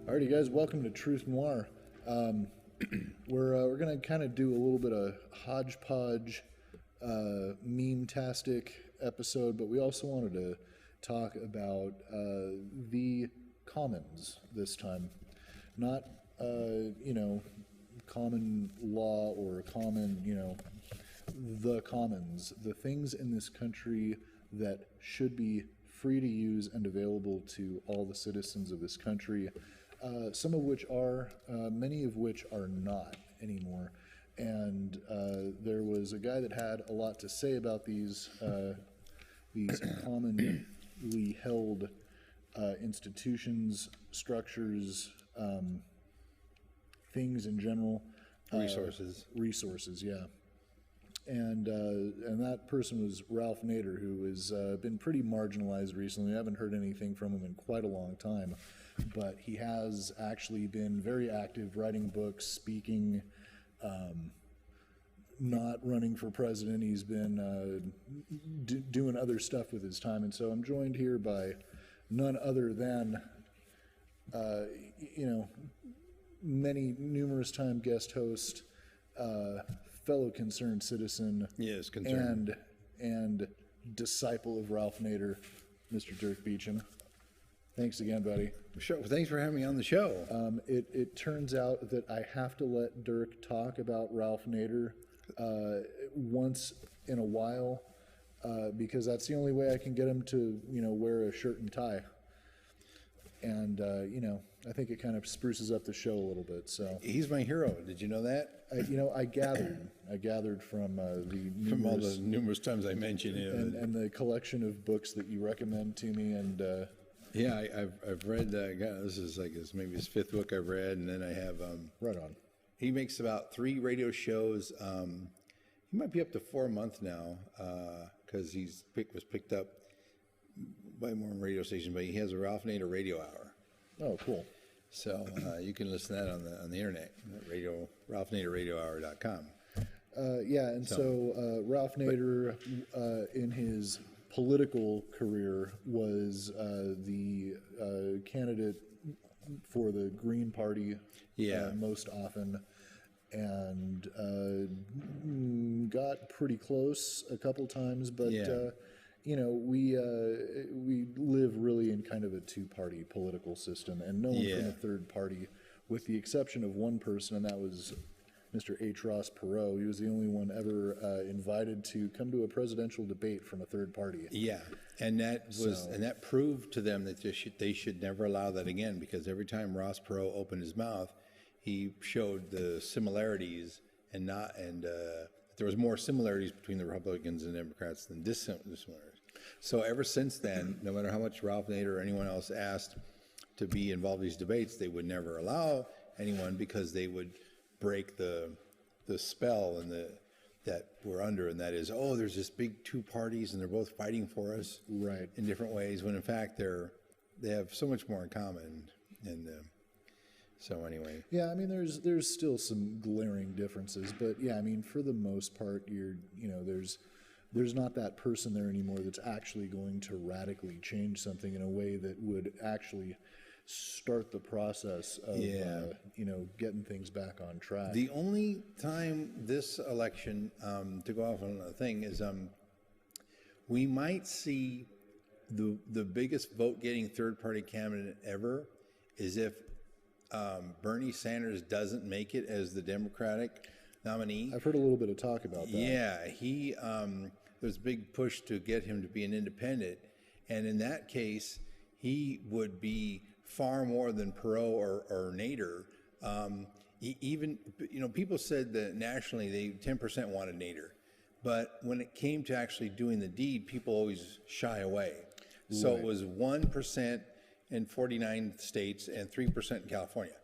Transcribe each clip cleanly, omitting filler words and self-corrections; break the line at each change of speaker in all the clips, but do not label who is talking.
Alrighty, guys, welcome to Truth Noir. We're going to kind of do a little bit of hodgepodge, meme-tastic episode, but we also wanted to talk about the commons this time. Not, common law or common, the commons, the things in this country that should be free to use and available to all the citizens of this country. Some of which are, many of which are not anymore. And there was a guy that had a lot to say about these commonly held institutions, structures, things in general. Resources, yeah. And that person was Ralph Nader, who has been pretty marginalized recently. I haven't heard anything from him in quite a long time, but he has actually been very active, writing books, speaking, not running for president. He's been doing other stuff with his time, and so I'm joined here by none other than, numerous time guest host, fellow concerned citizen,
yes, concerned,
and disciple of Ralph Nader, Mr. Dirk Beechum. Thanks again, buddy.
Sure. Well, thanks for having me on the show.
It turns out that I have to let Dirk talk about Ralph Nader once in a while because that's the only way I can get him to, wear a shirt and tie. And, I think it kind of spruces up the show a little bit. So
he's my hero. Did you know that?
I gathered from
all the numerous times I mentioned him
and the collection of books that you recommend to me. And
yeah, I've read. This is maybe his fifth book I've read, and then I have.
Right on.
He makes about 3 radio shows. He might be up to 4 a month now because was picked up by more radio stations. But he has a Ralph Nader radio hour.
Oh, cool.
So you can listen to that on the internet, RalphNaderRadioHour.com.
Yeah, and so Ralph Nader, in his political career, was the candidate for the Green Party most often, and got pretty close a couple times, but.
Yeah.
We live really in kind of a two-party political system, and no one from a third party, with the exception of one person, and that was Mr. H. Ross Perot. He was the only one ever invited to come to a presidential debate from a third party.
Yeah, and that proved to them that they should never allow that again, because every time Ross Perot opened his mouth, he showed the similarities and there was more similarities between the Republicans and Democrats than dissimilarities. So ever since then, no matter how much Ralph Nader or anyone else asked to be involved in these debates, they would never allow anyone because they would break the spell that we're under, and that is, there's this big 2 parties and they're both fighting for us in different ways, when in fact they have so much more in common. And so anyway.
Yeah, I mean, there's still some glaring differences, but yeah, I mean, for the most part, there's not that person there anymore that's actually going to radically change something in a way that would actually start the process of, getting things back on track.
The only time this election, to go off on another thing, is we might see the biggest vote-getting third-party candidate ever is if Bernie Sanders doesn't make it as the Democratic nominee.
I've heard a little bit of talk about that.
Yeah, there's a big push to get him to be an independent, and in that case, he would be far more than Perot or Nader, even, people said that nationally they 10% wanted Nader, but when it came to actually doing the deed, people always shy away. So it was 1% in 49 states and 3% in California.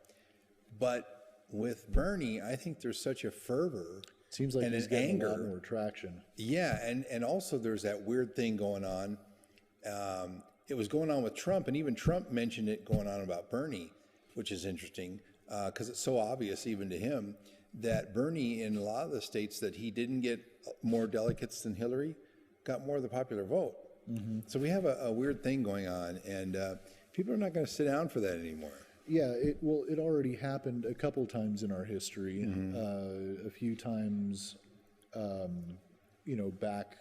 But with Bernie, I think there's such a fervor.
Seems like
and
he's
an
getting
anger.
a lot more traction.
Yeah, and also there's that weird thing going on. It was going on with Trump, and even Trump mentioned it going on about Bernie, which is interesting because it's so obvious even to him that Bernie, in a lot of the states that he didn't get more delegates than Hillary, got more of the popular vote. So we have a weird thing going on, and people are not going to sit down for that anymore.
Yeah, it already happened a couple times in our history. A few times, back,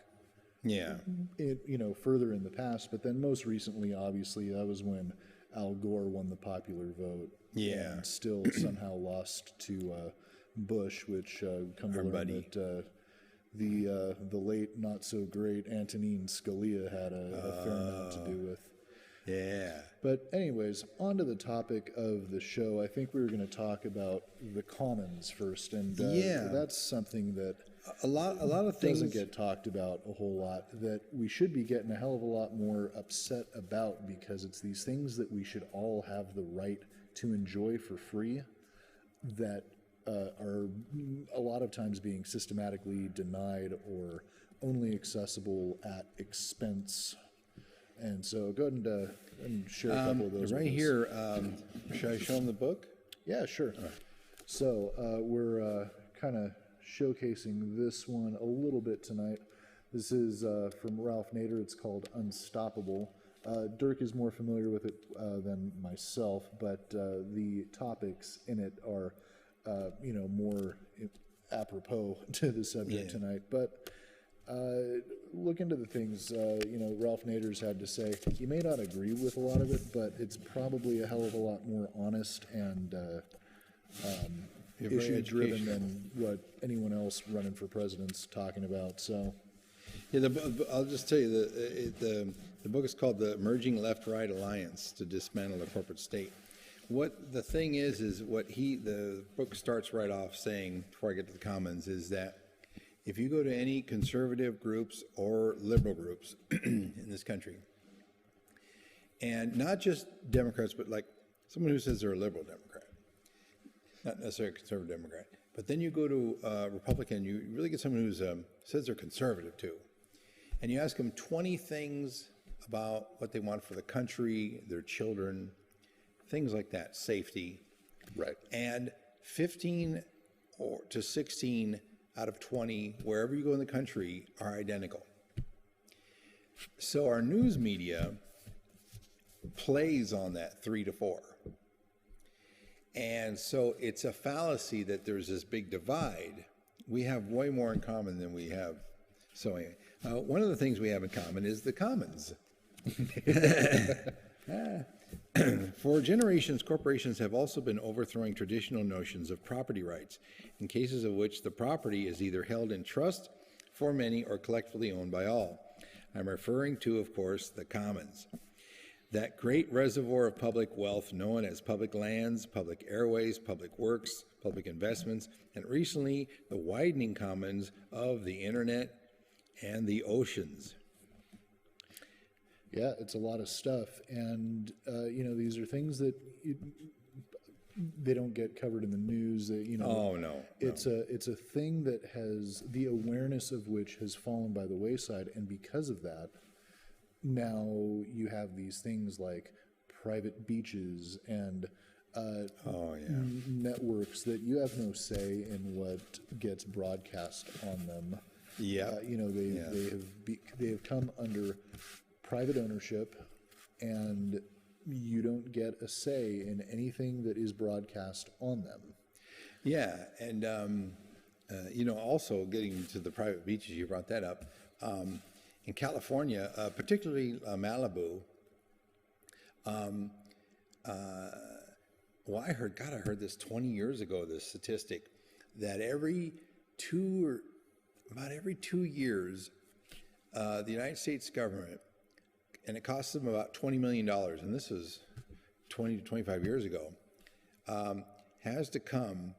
further in the past. But then most recently, obviously, that was when Al Gore won the popular vote.
Yeah,
and still somehow lost to Bush, which come to learn that the late not so great Antonin Scalia had a fair amount to do with.
Yeah.
But anyways, on to the topic of the show. I think we were going to talk about the commons first, and that's something that
a lot of things
doesn't get talked about a whole lot, that we should be getting a hell of a lot more upset about, because it's these things that we should all have the right to enjoy for free that are a lot of times being systematically denied or only accessible at expense. And so go ahead and share a couple of those.
Right here, should I show them the book?
Yeah, sure. Right. So we're kind of showcasing this one a little bit tonight. This is from Ralph Nader. It's called Unstoppable. Dirk is more familiar with it than myself, but the topics in it are, more apropos to the subject tonight. But look into the things, Ralph Nader's had to say. You may not agree with a lot of it, but it's probably a hell of a lot more honest and issue-driven than what anyone else running for president's talking about. So,
yeah, I'll just tell you, the book is called The Emerging Left-Right Alliance to Dismantle the Corporate State. What the thing is what the book starts right off saying, before I get to the commons, is that if you go to any conservative groups or liberal groups in this country, and not just Democrats, but like someone who says they're a liberal Democrat, not necessarily a conservative Democrat, but then you go to a Republican, you really get someone who says they're conservative too, and you ask them 20 things about what they want for the country, their children, things like that, safety.
Right.
And 15 to 16 out of 20, wherever you go in the country, are identical. So our news media plays on that 3 to 4. And so it's a fallacy that there's this big divide. We have way more in common than we have. So anyway, one of the things we have in common is the commons. For generations, corporations have also been overthrowing traditional notions of property rights, in cases of which the property is either held in trust for many or collectively owned by all. I'm referring to, of course, the commons. That great reservoir of public wealth known as public lands, public airways, public works, public investments, and recently the widening commons of the internet and the oceans.
Yeah, it's a lot of stuff, and these are things that they don't get covered in the news.
Oh no,
it's a thing that has the awareness of which has fallen by the wayside, and because of that, now you have these things like private beaches and networks that you have no say in what gets broadcast on them.
Yeah,
they have come under private ownership, and you don't get a say in anything that is broadcast on them.
Yeah, and also getting to the private beaches, you brought that up. In California, particularly Malibu, I heard this 20 years ago, this statistic, that about every 2 years, the United States government, and it costs them about $20 million, and this is 20 to 25 years ago, has to come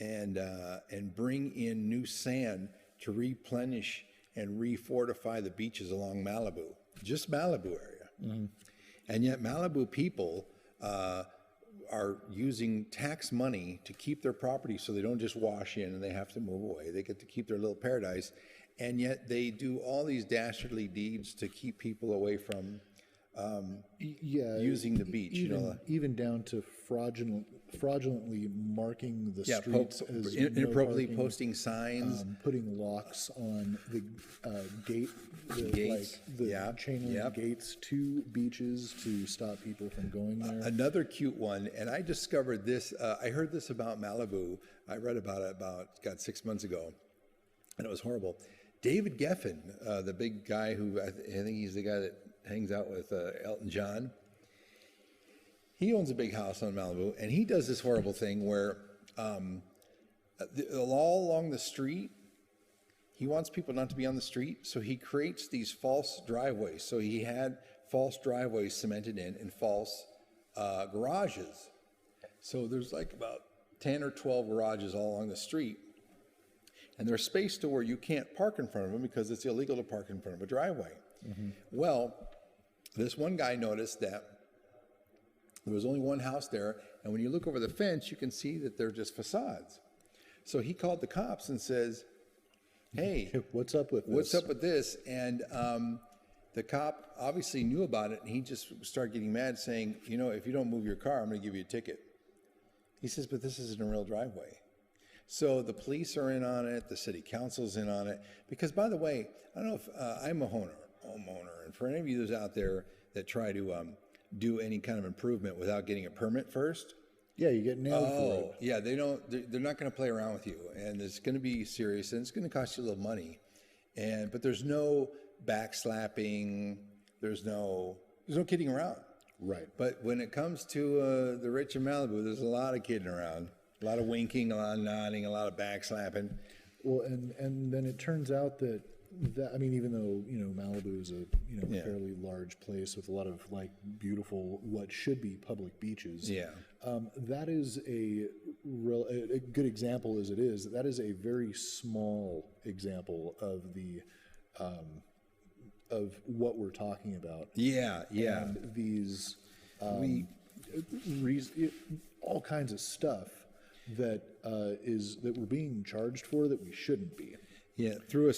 and bring in new sand to replenish and refortify the beaches along Malibu, just Malibu area. And yet Malibu people are using tax money to keep their property so they don't just wash in and they have to move away. They get to keep their little paradise. And yet they do all these dastardly deeds to keep people away from using the beach.
Even down to fraudulently marking the streets as
inappropriately posting signs,
putting locks on the gate,
gates,
chain link gates to beaches to stop people from going there.
Another cute one, and I discovered this. I heard this about Malibu. I read about it about 6 months ago, and it was horrible. David Geffen, the big guy who I think he's the guy that hangs out with Elton John. He owns a big house on Malibu, and he does this horrible thing where all along the street, he wants people not to be on the street, so he creates these false driveways. So he had false driveways cemented in false garages. So there's like about 10 or 12 garages all along the street. And there's space to where you can't park in front of them because it's illegal to park in front of a driveway. Well, this one guy noticed that there was only one house there, and when you look over the fence, you can see that they're just facades. So he called the cops and says, hey,
what's up with this?
What's up with this? And the cop obviously knew about it, and he just started getting mad, saying, if you don't move your car, I'm going to give you a ticket. He says, but this isn't a real driveway. So the police are in on it, the city council's in on it, because by the way, I don't know if I'm a homeowner, and for any of you that's out there that try to do any kind of improvement without getting a permit first.
Yeah, you get nailed for it.
Yeah, they're not going to play around with you, and it's going to be serious, and it's going to cost you a little money. But there's no backslapping, there's no kidding around.
Right.
But when it comes to the rich in Malibu, there's a lot of kidding around. A lot of winking, a lot of nodding, a lot of backslapping.
Well, and then it turns out that even though Malibu is a fairly large place with a lot of beautiful what should be public beaches.
Yeah.
That is a good example as it is. That is a very small example of the of what we're talking about.
Yeah. Yeah.
And these all kinds of stuff that we're being charged for that we shouldn't be.
Yeah, through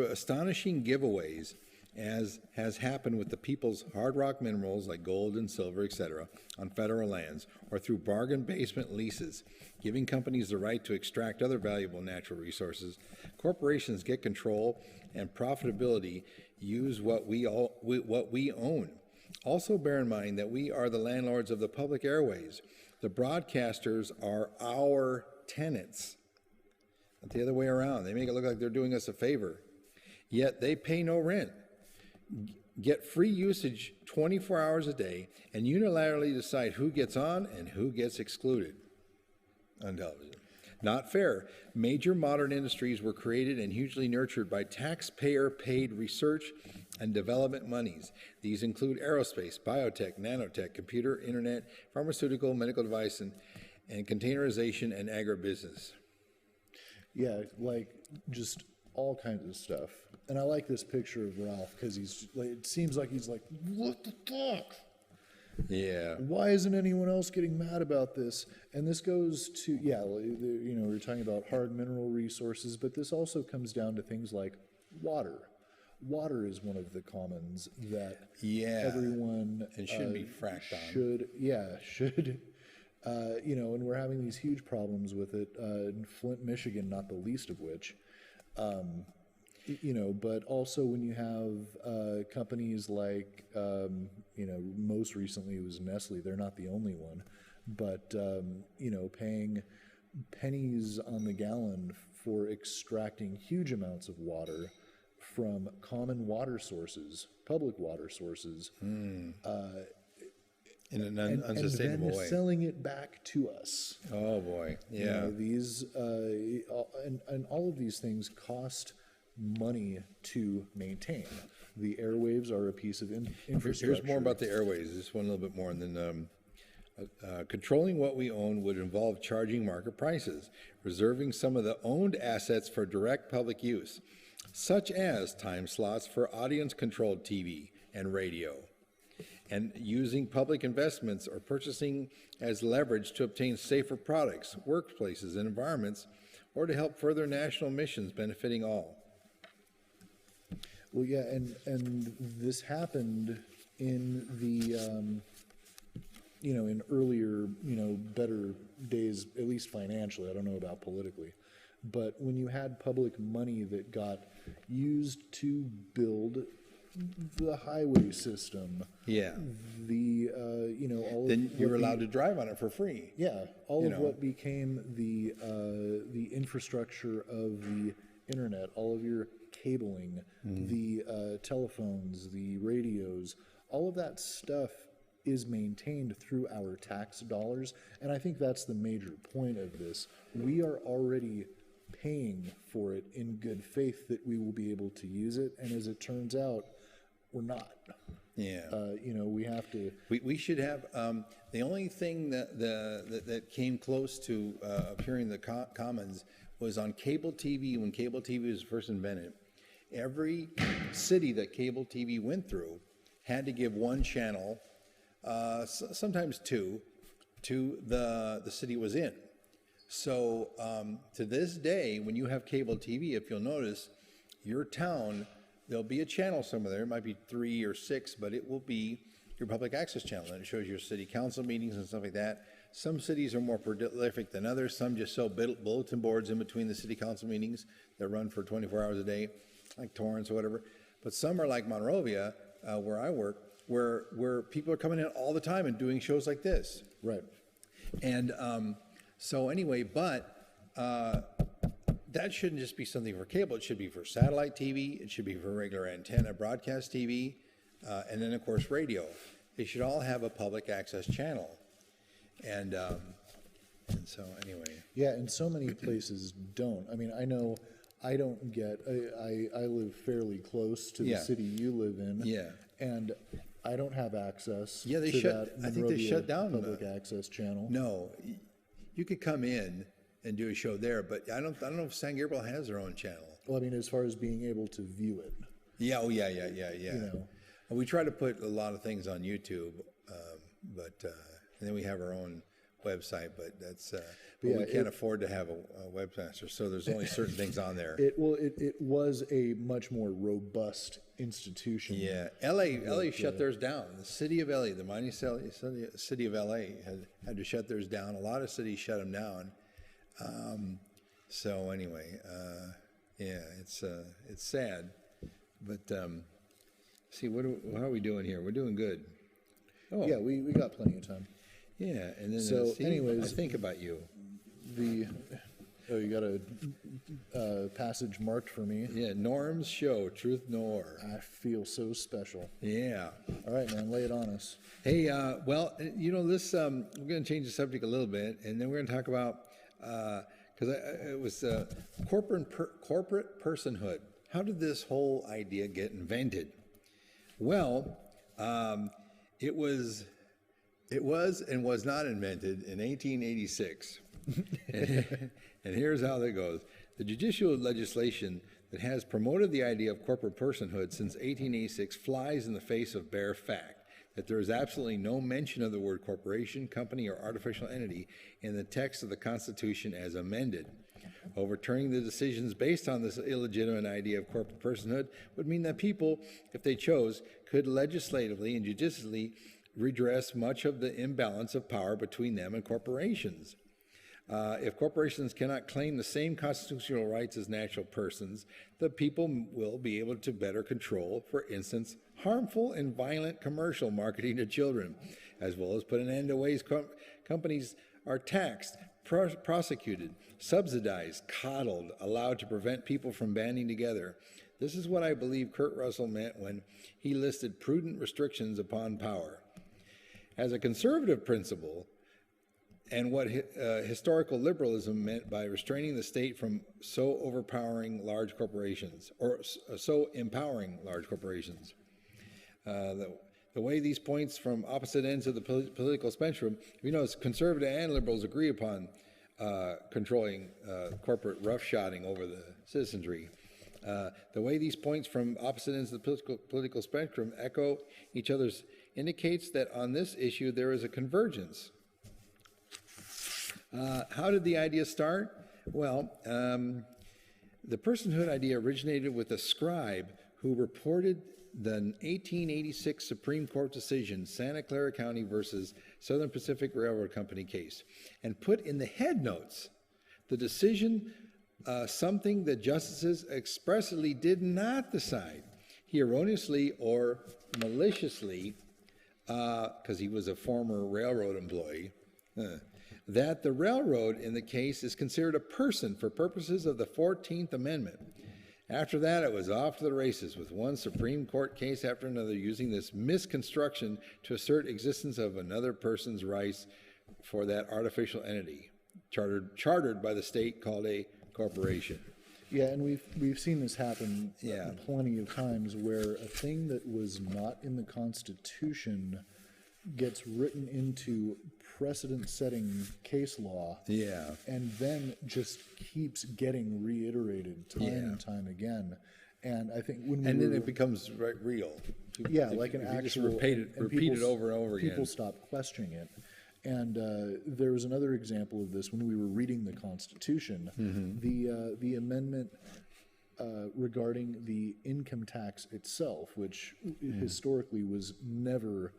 astonishing giveaways, as has happened with the people's hard rock minerals like gold and silver, etc., on federal lands, or through bargain basement leases, giving companies the right to extract other valuable natural resources, corporations get control and profitability, use what we own. Also bear in mind that we are the landlords of the public airways. The broadcasters are our tenants. Not the other way around. They make it look like they're doing us a favor. Yet they pay no rent, get free usage 24 hours a day, and unilaterally decide who gets on and who gets excluded on television. Not fair. Major modern industries were created and hugely nurtured by taxpayer-paid research and development monies. These include aerospace, biotech, nanotech, computer, internet, pharmaceutical, medical device, and containerization and agribusiness.
Yeah, just all kinds of stuff. And I like this picture of Ralph because it seems like he's like, what the fuck?
Yeah.
Why isn't anyone else getting mad about this? And this goes to, we're talking about hard mineral resources, but this also comes down to things like water. Water is one of the commons that everyone
and should be fracked on.
Should. And we're having these huge problems with it in Flint, Michigan, not the least of which. But also when you have companies like, most recently it was Nestle, they're not the only one, but, paying pennies on the gallon for extracting huge amounts of water from common water sources, public water sources,
in an unsustainable way.
And selling it back to us.
Oh boy, yeah.
These and all of these things cost money to maintain. The airwaves are a piece of infrastructure.
Here's more about the airways. This one a little bit more, and then Controlling what we own would involve charging market prices, reserving some of the owned assets for direct public use, such as time slots for audience-controlled TV and radio, and using public investments or purchasing as leverage to obtain safer products, workplaces, and environments, or to help further national missions benefiting all.
Well, yeah, and this happened in the, in earlier, better days, at least financially. I don't know about politically. But when you had public money that got used to build the highway system,
Yeah.
the, all of
Then you were allowed to drive on it for free.
yeah, all of what became the infrastructure of the internet, all of your cabling, the telephones, the radios, all of that stuff is maintained through our tax dollars. And I think that's the major point of this. We are already paying for it in good faith that we will be able to use it. And as it turns out, we're not.
Yeah.
We have to.
We should have, the only thing that came close to appearing in the commons was on cable TV, when cable TV was first invented. Every city that cable TV went through had to give one channel, sometimes two, to the city it was in. So to this day, when you have cable TV, if you'll notice, your town, there'll be a channel somewhere there. It might be 3 or 6, but it will be your public access channel. And it shows your city council meetings and stuff like that. Some cities are more prolific than others. Some just sell bulletin boards in between the city council meetings that run for 24 hours a day, like Torrance or whatever. But some are like Monrovia, where I work, where people are coming in all the time and doing shows like this.
Right.
And so anyway, but that shouldn't just be something for cable. It should be for satellite TV. It should be for regular antenna broadcast TV. And then, of course, radio. They should all have a public access channel. And so anyway.
Yeah, and so many places don't. I mean, I know I don't get, I live fairly close to the city you live in.
Yeah.
And I don't have access
Yeah, they
to
shut,
that
I think they
Monrovia
shut down
public access channel.
No, you could come in and do a show there, but I don't know if San Gabriel has their own channel.
Well, I mean, as far as being able to view it.
Yeah, oh yeah. We try to put a lot of things on YouTube, but and then we have our own website, but that's but we can't afford to have a webmaster, so there's only certain things on there.
It was a much more robust institution.
Yeah, LA shut theirs down. The city of LA, the mighty city of LA, had to shut theirs down. A lot of cities shut them down. So anyway, yeah, it's sad, but see, how are we doing here? We're doing good. Oh
Yeah, we got plenty of time.
yeah, and then
So,
see,
anyways,
I think about you.
You got a passage marked for me.
Yeah, Norm's show, Truth NOIR.
I feel so special.
Yeah.
All right, man, lay it on us.
Hey, well, this we're going to change the subject a little bit, and then we're going to talk about because it was corporate personhood. How did this whole idea get invented? Well, it was and was not invented in 1886. And here's how that goes. The judicial legislation that has promoted the idea of corporate personhood since 1886 flies in the face of bare fact that there is absolutely no mention of the word corporation, company, or artificial entity in the text of the Constitution as amended. Overturning the decisions based on this illegitimate idea of corporate personhood would mean that people, if they chose, could legislatively and judicially redress much of the imbalance of power between them and corporations. If corporations cannot claim the same constitutional rights as natural persons, the people will be able to better control, for instance, harmful and violent commercial marketing to children, as well as put an end to ways companies are taxed, prosecuted, subsidized, coddled, allowed to prevent people from banding together. This is what I believe Kurt Russell meant when he listed prudent restrictions upon power. As a conservative principle, and what historical liberalism meant by restraining the state from so overpowering large corporations, or so empowering large corporations. the way these points from opposite ends of the political spectrum, conservative and liberals agree upon controlling corporate roughshotting over the citizenry. The way these points from opposite ends of the political spectrum echo each other's indicates that on this issue there is a convergence. How did the idea start? Well, the personhood idea originated with a scribe who reported the 1886 Supreme Court decision, Santa Clara County versus Southern Pacific Railroad Company case, and put in the head notes the decision, something the justices expressly did not decide. He erroneously or maliciously, because he was a former railroad employee, that the railroad in the case is considered a person for purposes of the 14th Amendment. After that, it was off to the races with one Supreme Court case after another using this misconstruction to assert existence of another person's rights for that artificial entity, chartered by the state called a corporation.
Yeah, and we've seen this happen plenty of times where a thing that was not in the Constitution gets written into precedent-setting case law, and then just keeps getting reiterated time and time again. And I think when
then it becomes real.
Like an actual.
Just repeat it over and over again.
People stop questioning it. And there was another example of this when we were reading the Constitution. The amendment regarding the income tax itself, which historically was never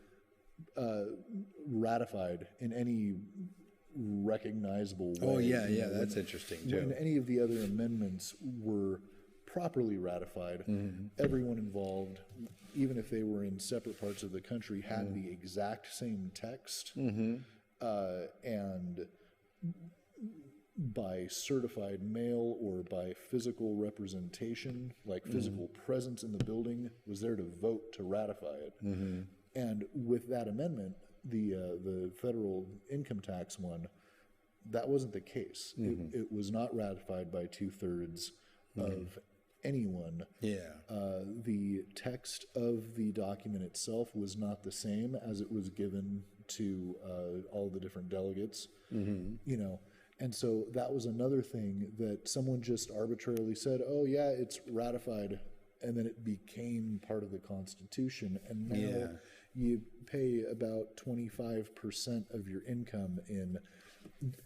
ratified in any recognizable way.
That's interesting too.
When any of the other amendments were properly ratified, everyone involved, even if they were in separate parts of the country, had the exact same text, and by certified mail or by physical representation, like physical presence in the building, was there to vote to ratify it. And with that amendment, the federal income tax one, that wasn't the case. It was not ratified by 2/3 of anyone. The text of the document itself was not the same as it was given to all the different delegates. And so that was another thing that someone just arbitrarily said, oh yeah, it's ratified, and then it became part of the Constitution, and now you pay about 25% of your income in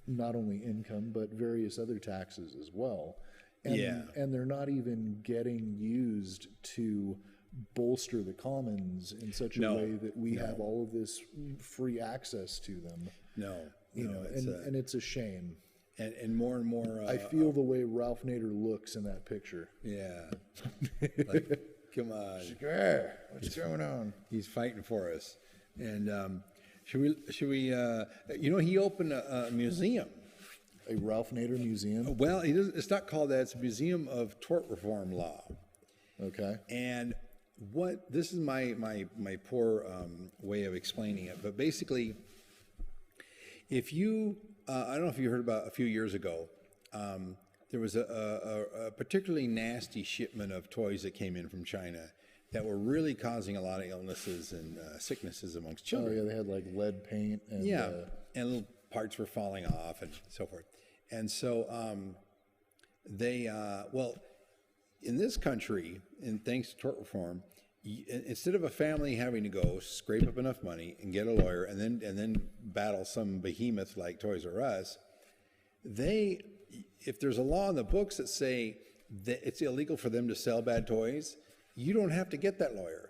not only income but various other taxes as well. And they're not even getting used to bolster the commons in such a way that we have all of this free access to them. And it's a shame.
And more and more...
I feel the way Ralph Nader looks in that picture.
Like, come on.
What's going on?
He's fighting for us. And should we he opened a museum.
A Ralph Nader museum?
Well, it's not called that. It's a museum of tort reform law.
Okay.
And this is my poor way of explaining it, but basically, if you, I don't know if you heard about a few years ago, there was a particularly nasty shipment of toys that came in from China that were really causing a lot of illnesses and sicknesses amongst children.
Oh yeah, they had like lead paint and
and little parts were falling off and so forth. And so in this country, and thanks to tort reform, instead of a family having to go scrape up enough money and get a lawyer and then battle some behemoth like Toys R Us, if there's a law in the books that say that it's illegal for them to sell bad toys, you don't have to get that lawyer.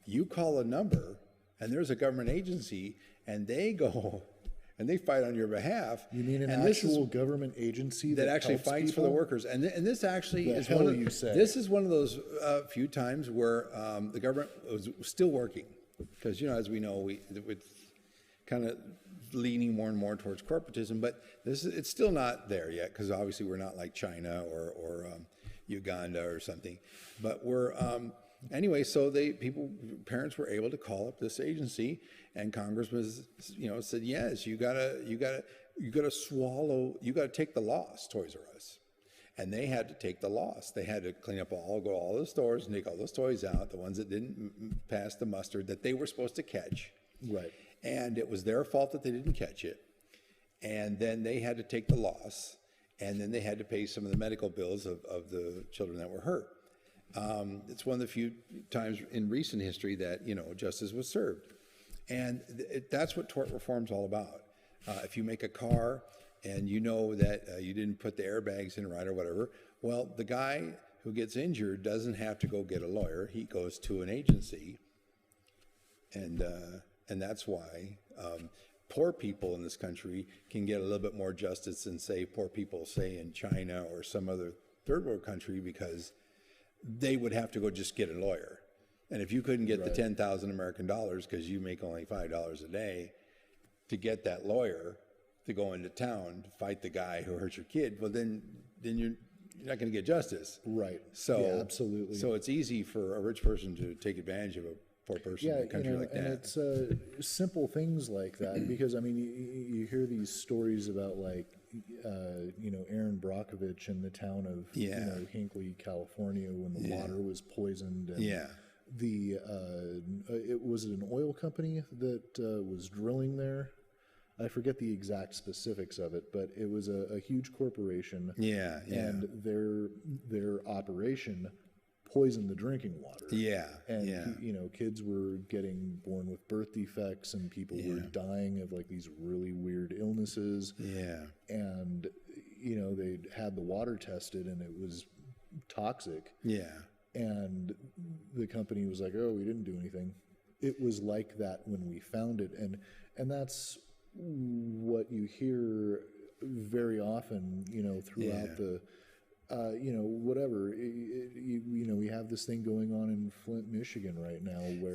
You call a number, and there's a government agency, and they go and they fight on your behalf.
You mean an actual government agency
that actually fights for the workers? And this actually is one of this is one of those few times where the government was still working, because as we know, it's kind of leaning more and more towards corporatism, but it's still not there yet, because obviously we're not like China or Uganda or something, but we're anyway. So parents were able to call up this agency, and Congress was said, yes, you gotta take the loss, Toys R Us. and they had to take the loss. They had to clean up go to all the stores and take all those toys out, the ones that didn't pass the muster that they were supposed to catch.
Right.
And it was their fault that they didn't catch it. And then they had to take the loss, and then they had to pay some of the medical bills of the children that were hurt. It's one of the few times in recent history that, you know, justice was served. And that's what tort reform is all about. If you make a car and you know that you didn't put the airbags in right or whatever, well, the guy who gets injured doesn't have to go get a lawyer. He goes to an agency, and that's why poor people in this country can get a little bit more justice than, say, poor people, say, in China or some other third world country, because they would have to go just get a lawyer. And if you couldn't get the 10,000 American dollars because you make only $5 a day to get that lawyer to go into town to fight the guy who hurt your kid, well, then you're not going to get justice.
Right.
So
yeah, absolutely.
So it's easy for a rich person to take advantage of a poor person in a country like that.
And it's simple things like that, because I mean, you hear these stories about, like, Aaron Brockovich in the town of Hinckley, California, when the water was poisoned. And it was an oil company that was drilling there. I forget the exact specifics of it, but it was a huge corporation. And their operation poisoned the drinking water. And kids were getting born with birth defects, and people were dying of, like, these really weird illnesses. And they had the water tested, and it was toxic. And the company was like, "Oh, we didn't do anything." It was like that when we found it, and that's what you hear very often, throughout the, whatever. We have this thing going on in Flint, Michigan right now, where,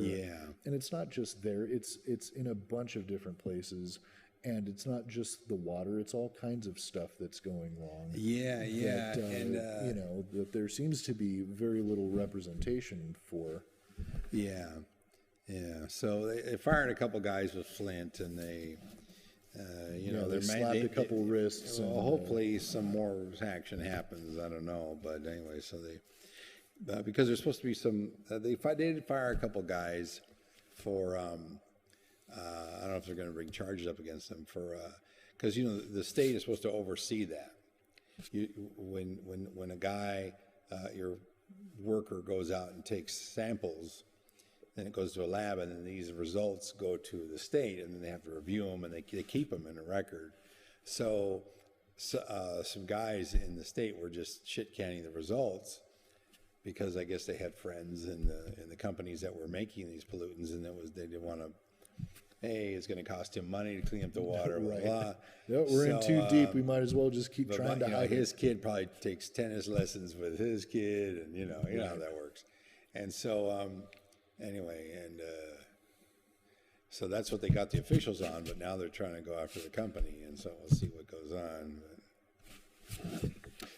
and it's not just there; it's in a bunch of different places. And it's not just the water; it's all kinds of stuff that's going wrong. That there seems to be very little representation for.
So they fired a couple guys with Flint, and they
slapped a couple wrists.
Well, hopefully some more action happens. I don't know, but anyway, so they because there's supposed to be some. They did fire a couple guys for. I don't know if they're going to bring charges up against them for, because the state is supposed to oversee that. When a guy, your worker, goes out and takes samples, then it goes to a lab, and then these results go to the state, and then they have to review them, and they keep them in a record. So some guys in the state were just shit-canning the results, because I guess they had friends in the companies that were making these pollutants, and they didn't want to. Hey, it's going to cost him money to clean up the water, blah, blah.
We're in too deep. We might as well just keep trying to hide
his kid probably takes tennis lessons with his kid, and you know how that works. And so, so that's what they got the officials on, but now they're trying to go after the company, and so we'll see what goes on.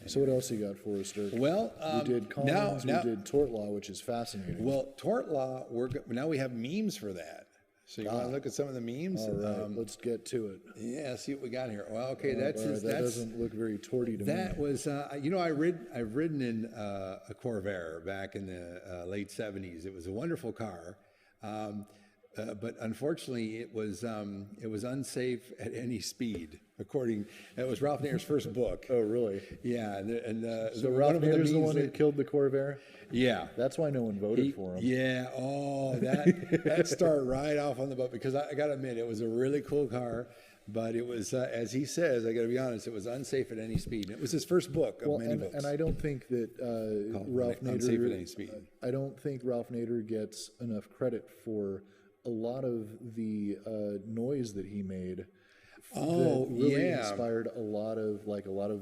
So what else you got for us, Dirk?
Well,
we did commons, we did tort law, which is fascinating.
Well, tort law, now we have memes for that. So you want to look at some of the memes?
All right, let's get to it.
Yeah, see what we got here. Well, okay, that
doesn't look very torty to me.
That was, I've ridden in a Corvair back in the late 70s. It was a wonderful car, but unfortunately, it was unsafe at any speed. It was Ralph Nader's first book.
Oh, really?
Yeah, and
so Ralph Nader's the one who killed the Corvair.
Yeah,
that's why no one voted for him.
Yeah. Oh, that started right off on the boat, because I got to admit, it was a really cool car, but it was, as he says, I got to be honest, it was unsafe at any speed. And it was his first book of many books.
And I don't think that Ralph Nader.
Unsafe at any speed.
I don't think Ralph Nader gets enough credit for a lot of the noise that he made. That really inspired a lot of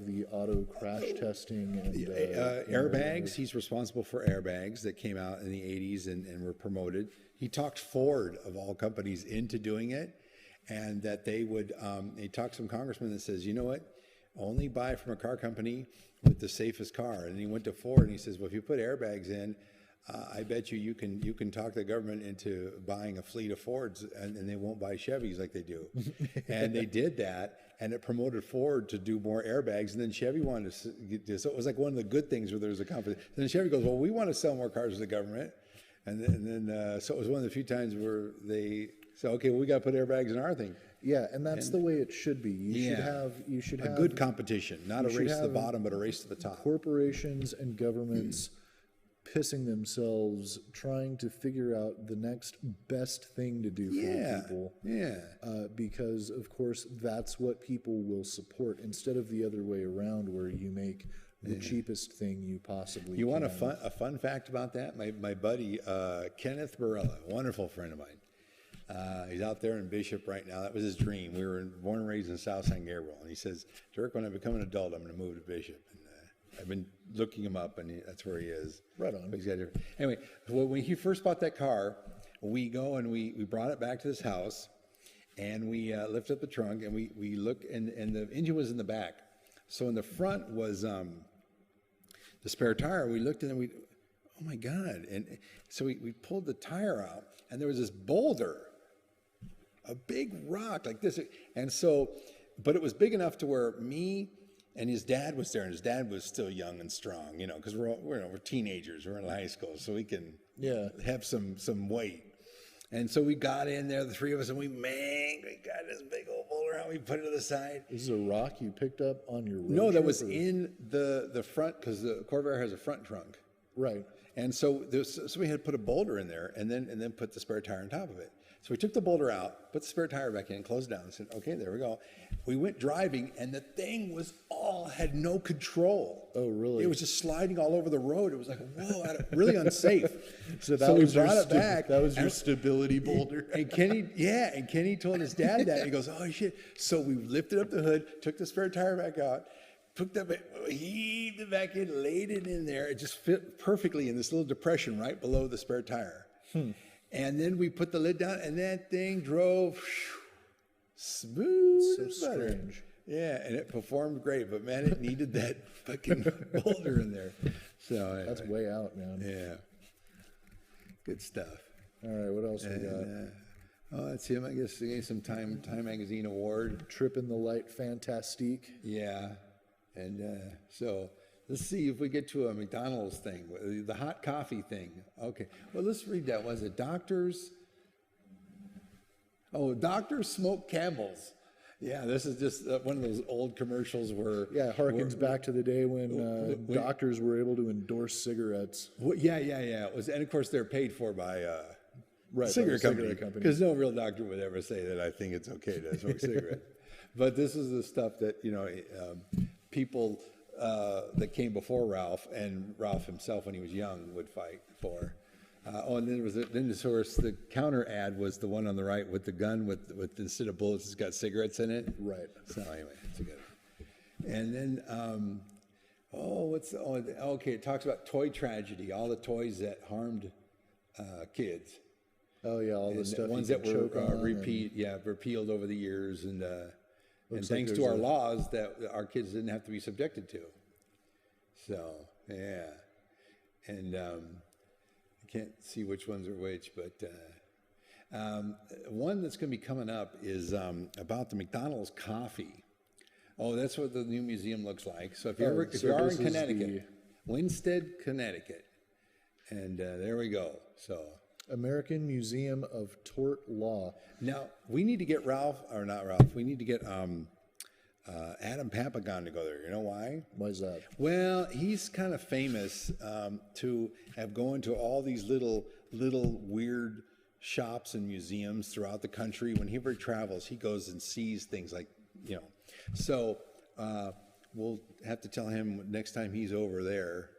the auto crash testing and
airbags. He's responsible for airbags that came out in the 80s and were promoted. He talked Ford, of all companies, into doing it, and that they would. He talked to some congressman that says, you know what, only buy from a car company with the safest car. And he went to Ford and he says, well, if you put airbags in, I bet you can talk the government into buying a fleet of Fords, and they won't buy Chevys like they do. And they did that, and it promoted Ford to do more airbags, and then Chevy wanted to get this. So it was like one of the good things where there was a competition. Then Chevy goes, well, we want to sell more cars to the government, and then so it was one of the few times where they said, okay, well, we got to put airbags in our thing.
Yeah, and that's the way it should be. You should have
a good competition, not a race to the bottom, but a race to the top.
Corporations and governments pissing themselves trying to figure out the next best thing to do for people. Yeah. Because of course that's what people will support instead of the other way around where you make the cheapest thing you possibly can.
You want a fun fact about that? My buddy Kenneth Barella, a wonderful friend of mine. He's out there in Bishop right now. That was his dream. We were born and raised in South San Gabriel, and he says, Dirk, when I become an adult, I'm going to move to Bishop. And I've been looking him up, and that's where he is.
Right on.
Anyway, when he first bought that car, we go and we brought it back to this house, and we lifted up the trunk, and we look, and the engine was in the back. So in the front was the spare tire. We looked, and then oh my God. And so we pulled the tire out, and there was this boulder, a big rock like this. And so, but it was big enough to where me and his dad was there, and his dad was still young and strong, you know, because we're teenagers, we're in high school, so we can have some weight. And so we got in there, the three of us, and we got this big old boulder out. We put it to the side.
This is a rock you picked up on your road
No, that
trip,
was in the front, because the Corvair has a front trunk.
Right.
And so we had to put a boulder in there, and then put the spare tire on top of it. So we took the boulder out, put the spare tire back in, closed it down, and said, okay, there we go. We went driving, and the thing had no control.
Oh, really?
It was just sliding all over the road. It was like, whoa, really unsafe.
So
we brought it back.
That was your stability boulder.
And Kenny told his dad that. He goes, oh, shit. So we lifted up the hood, took the spare tire back out, heaved it back in, laid it in there. It just fit perfectly in this little depression right below the spare tire. And then we put the lid down, and that thing drove smooth as butter.
Strange.
Yeah, and it performed great, but man, it needed that fucking boulder in there. So anyway.
That's way out, man.
Yeah, good stuff.
All right, what else we got?
That's him. I guess he gave some Time Magazine award.
Trip in the Light Fantastique.
Yeah, and so. Let's see if we get to a McDonald's thing, the hot coffee thing. Okay, well, let's read that. Was it doctors? Oh, doctors smoke Camels. Yeah, this is just one of those old commercials where...
Yeah, it harkens back to the day when doctors were able to endorse cigarettes.
Yeah. It was, and of course, they're paid for by
cigarette company.
Because no real doctor would ever say that I think it's okay to smoke cigarettes. But this is the stuff that, people... that came before Ralph, and Ralph himself when he was young would fight for. And then the counter ad was the one on the right with the gun with instead of bullets, it's got cigarettes in it.
Right.
So anyway, it's a good one. And then, it talks about toy tragedy, all the toys that harmed kids.
Oh yeah, all the stuff.
Ones that were repealed over the years, and thanks to our laws that our kids didn't have to be subjected to. So, yeah. And I can't see which ones are which, but one that's going to be coming up is about the McDonald's coffee. Oh, that's what the new museum looks like. So if you are in Connecticut, Winsted, Connecticut. And there we go. So
American Museum of Tort Law.
Now, we need to get we need to get Adam Papagon to go there. You know why?
Why is that?
Well, he's kind of famous to have gone to all these little weird shops and museums throughout the country. When he ever travels, he goes and sees things like, So we'll have to tell him next time he's over there,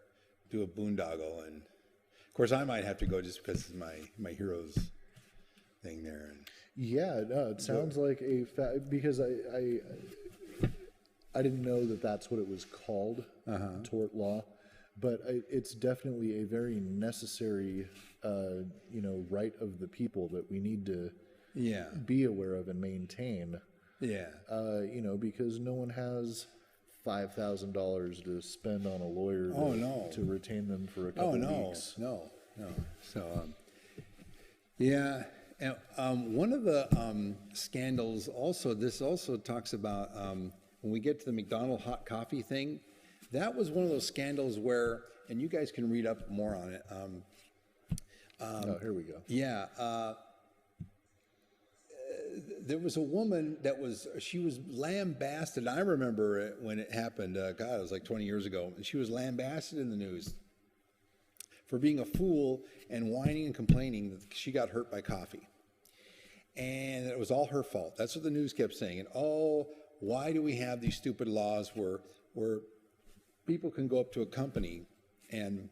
do a boondoggle. And of course, I might have to go just because it's my heroes thing there. And
yeah, no, it sounds like because I didn't know that that's what it was called, tort law, but it's definitely a very necessary, right of the people that we need to be aware of and maintain. Yeah. Because no one has $5,000 to spend on a lawyer to retain them for a couple weeks.
No. So, yeah. And one of the scandals also, this also talks about when we get to the McDonald's hot coffee thing, that was one of those scandals where, and you guys can read up more on it.
Oh, here we go.
Yeah. There was a woman she was lambasted. I remember it when it happened. God, it was like 20 years ago. She was lambasted in the news for being a fool and whining and complaining that she got hurt by coffee. And it was all her fault. That's what the news kept saying. And why do we have these stupid laws where people can go up to a company and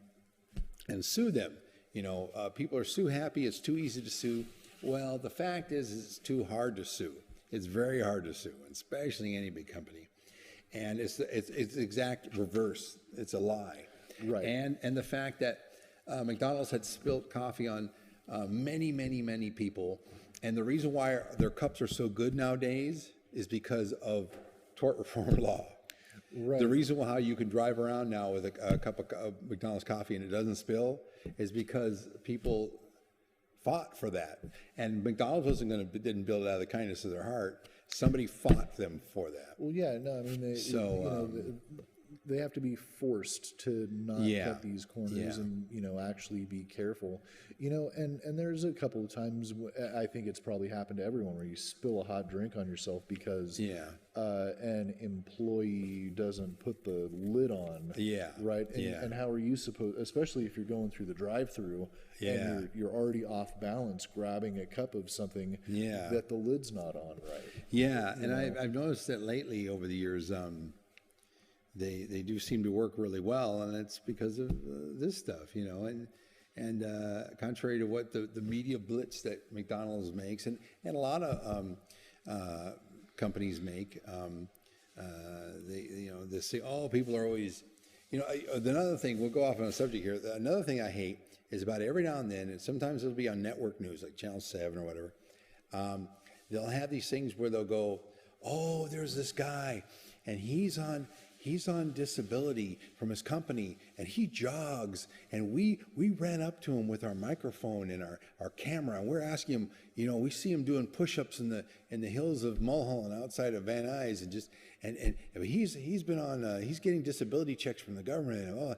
sue them? You know, people are sue happy. It's too easy to sue. Well, the fact is it's too hard to sue. It's very hard to sue, especially any big company. And it's the exact reverse. It's a lie.
Right.
And the fact that McDonald's had spilt coffee on many people. And the reason why their cups are so good nowadays is because of tort reform law. Right. The reason why you can drive around now with a cup of McDonald's coffee and it doesn't spill is because people fought for that. And McDonald's didn't build it out of the kindness of their heart. Somebody fought them for that.
Well, yeah, no, I mean, they have to be forced to not cut these corners and, actually be careful. And there's a couple of times, I think it's probably happened to everyone, where you spill a hot drink on yourself because an employee doesn't put the lid on. Yeah. Right? And how are you supposed, especially if you're going through the drive-through and you're already off balance grabbing a cup of something that the lid's not on right. Yeah,
and I've noticed that lately over the years, they do seem to work really well, and it's because of this stuff, and contrary to what the media blitz that McDonald's makes and a lot of companies make, they say, oh, people are always, another thing, we'll go off on a subject here. Another thing I hate is about every now and then, and sometimes it'll be on network news like Channel 7 or whatever, they'll have these things where they'll go, oh, there's this guy, and he's on disability from his company, and he jogs, and we ran up to him with our microphone and our camera, and we're asking him, we see him doing push-ups in the hills of Mulholland outside of Van Nuys, and he's been on he's getting disability checks from the government,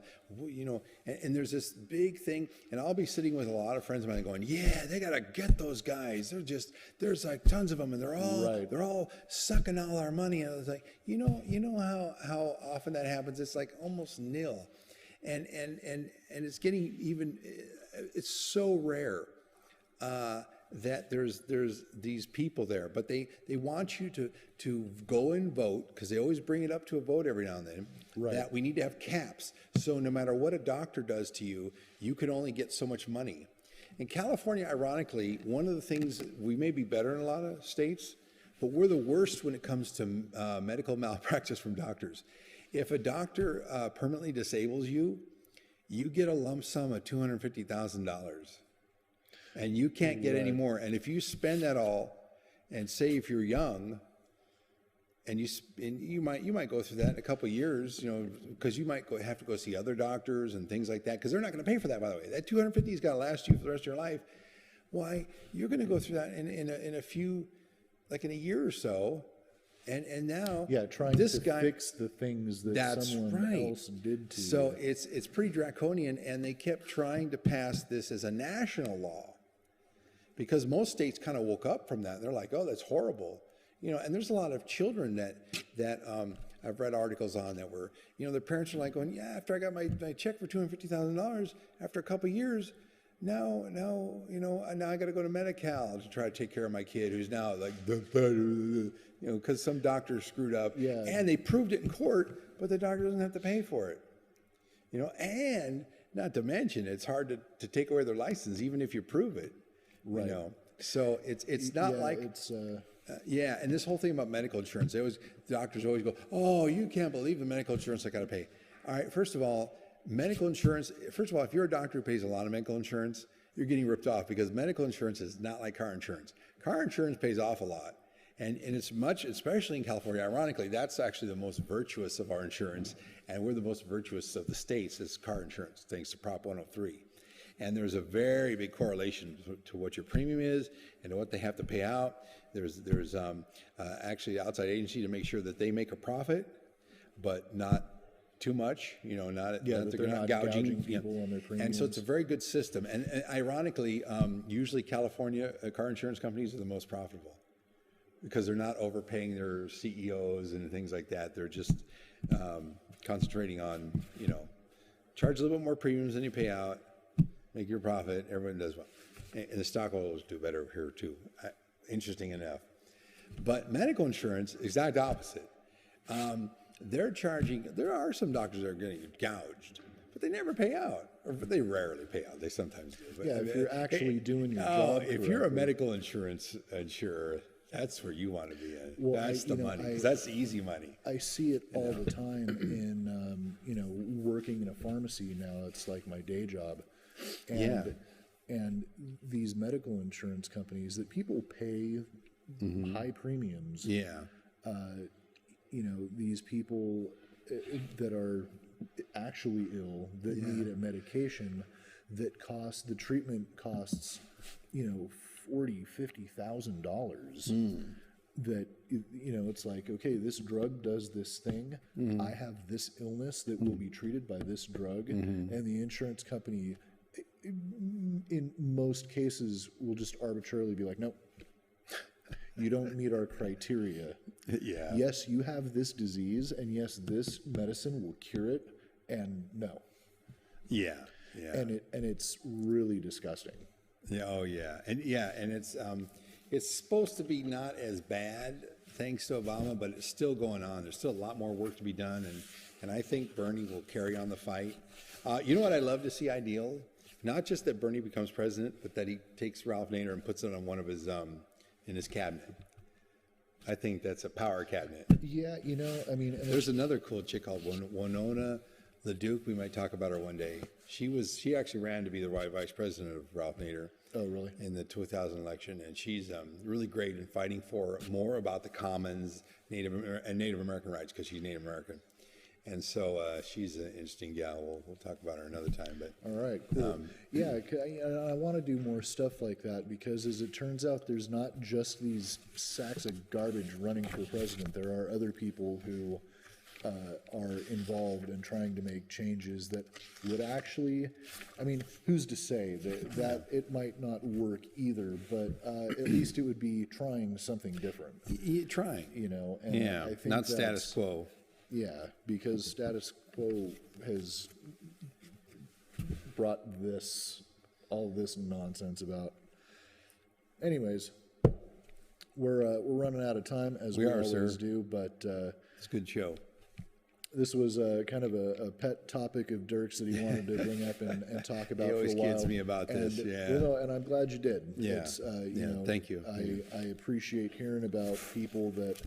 and there's this big thing, and I'll be sitting with a lot of friends of mine going, yeah, they gotta get those guys. There's like tons of them, and they're all sucking all our money. And I was like, you know how often that happens? It's like almost nil, and it's getting even. It's so rare that there's these people there, but they want you to go and vote, because they always bring it up to a vote every now and then. Right. That we need to have caps, so no matter what a doctor does to you, you can only get so much money. In California, ironically, one of the things, we may be better in a lot of states, but we're the worst when it comes to medical malpractice from doctors. If a doctor permanently disables you, you get a lump sum of $250,000, and you can't get any more. And if you spend that all, and say if you're young, and you might go through that in a couple of years, because you might have to go see other doctors and things like that, because they're not going to pay for that, by the way. That $250 has got to last you for the rest of your life. Why? You're going to go through that in a few, like in a year or so. And now,
trying to fix the things that someone else did to you.
So it's pretty draconian, and they kept trying to pass this as a national law, because most states kind of woke up from that. They're like, oh, that's horrible, And there's a lot of children that I've read articles on that were, their parents are like going, yeah, after I got my check for $250,000, after a couple of years, now I got to go to Medi-Cal to try to take care of my kid who's now like, because some doctor screwed up, and they proved it in court, but the doctor doesn't have to pay for it, and not to mention it's hard to take away their license even if you prove it, So it's not like it's. And this whole thing about medical insurance, doctors always go, oh, you can't believe the medical insurance I got to pay. All right, first of all, medical insurance, if you're a doctor who pays a lot of medical insurance, you're getting ripped off, because medical insurance is not like car insurance. Car insurance pays off a lot. And it's much, especially in California, ironically, that's actually the most virtuous of our insurance. And we're the most virtuous of the states is car insurance, thanks to Prop 103. And there's a very big correlation to what your premium is and to what they have to pay out. There's actually an outside agency to make sure that they make a profit, but not too much, not that they're not gouging
people on their premiums.
And so it's a very good system. And ironically, usually California car insurance companies are the most profitable because they're not overpaying their CEOs and things like that. They're just concentrating on, charge a little bit more premiums than you pay out, make your profit. Everyone does well. And the stockholders do better here too. Interesting enough. But medical insurance, exact opposite. They're charging, there are some doctors that are getting gouged, but they never pay out. Or they rarely pay out. They sometimes do. But,
if you're actually doing your job
if you're a medical insurance insurer, that's where you want to be in.
Well,
that's the money, because that's easy money.
I see it all the time in, working in a pharmacy now. It's like my day job. And these medical insurance companies that people pay high premiums. These people that are actually ill, that need a medication that costs, the treatment costs, $40,000-$50,000. That, it's like, okay, this drug does this thing. I have this illness that will be treated by this drug. And the insurance company, in most cases, will just arbitrarily be like, nope. You don't meet our criteria. Yes, you have this disease, and yes, this medicine will cure it, and no. And it's really disgusting.
And it's supposed to be not as bad, thanks to Obama, but it's still going on. There's still a lot more work to be done, and I think Bernie will carry on the fight. You know what I'd love to see ideal? Not just that Bernie becomes president, but that he takes Ralph Nader and puts it on one of his in his cabinet. I think that's a power cabinet.
There's
another cool chick called Winona LaDuke. We might talk about her one day. She actually ran to be the vice president of Ralph Nader.
Oh, really?
In the 2000 election, and she's really great in fighting for more about the commons, Native American rights, because she's Native American. And so she's an interesting gal. We'll talk about her another time. But
all right, cool. I want to do more stuff like that because, as it turns out, there's not just these sacks of garbage running for president. There are other people who are involved in trying to make changes that would actually, who's to say that it might not work either, but at least it would be trying something different.
Trying.
And I think
not status quo.
Yeah, because status quo has brought all this nonsense about. Anyways, we're running out of time as we always do, but
it's a good show.
This was kind of a pet topic of Dirk's that he wanted to bring up and talk about.
He always
for a while.
kids me about this.
And I'm glad you did.
Thank you.
I appreciate hearing about people that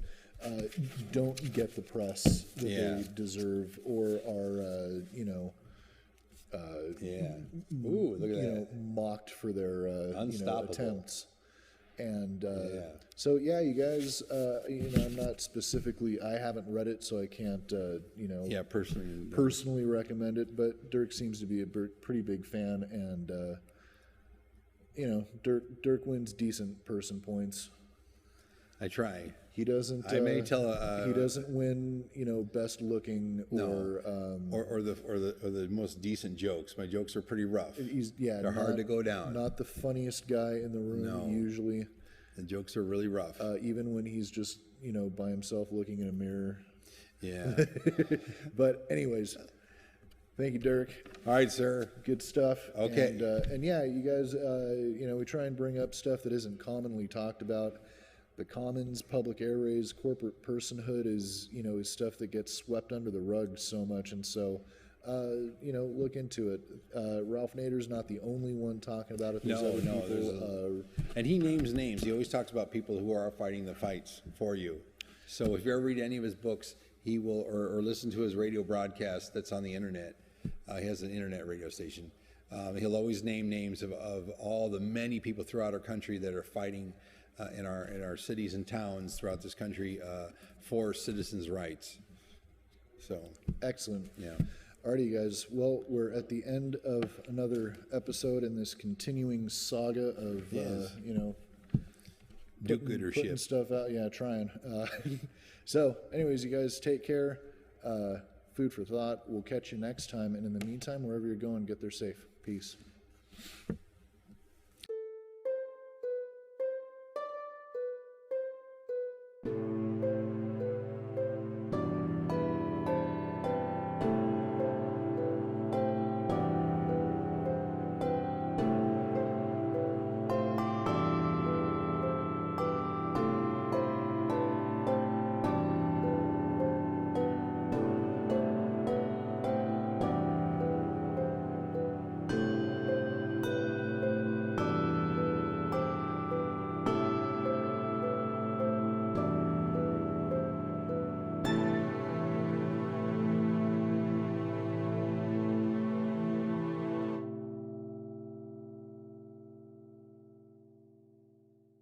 don't get the press that they deserve, or are
Ooh, look at that.
Mocked for their attempts. And so you guys, I'm not specifically, I haven't read it, so I can't personally recommend it, but Dirk seems to be a pretty big fan, and Dirk wins decent person points.
I try.
He doesn't.
I may tell.
He doesn't win. Best looking or
the most decent jokes. My jokes are pretty rough.
They're
hard to go down.
Not the funniest guy in the room usually.
The jokes are really rough.
Even when he's just by himself looking in a mirror.
Yeah.
But anyways, thank you, Dirk.
All right, sir.
Good stuff.
Okay.
And you guys, we try and bring up stuff that isn't commonly talked about. The commons, public airways, corporate personhood is stuff that gets swept under the rug so much, and so look into it. Ralph Nader's not the only one talking about it. There's other people.
And he names names. He always talks about people who are fighting the fights for you. So if you ever read any of his books, he will, or listen to his radio broadcast that's on the internet. He has an internet radio station. He'll always name names of all the many people throughout our country that are fighting in our cities and towns throughout this country for citizens' rights. So
excellent.
Yeah.
Alrighty, you guys. Well, we're at the end of another episode in this continuing saga of,
Yes.
putting
Do-goodership.
stuff out. Yeah, trying. So, anyways, you guys take care. Food for thought. We'll catch you next time. And in the meantime, wherever you're going, get there safe. Peace.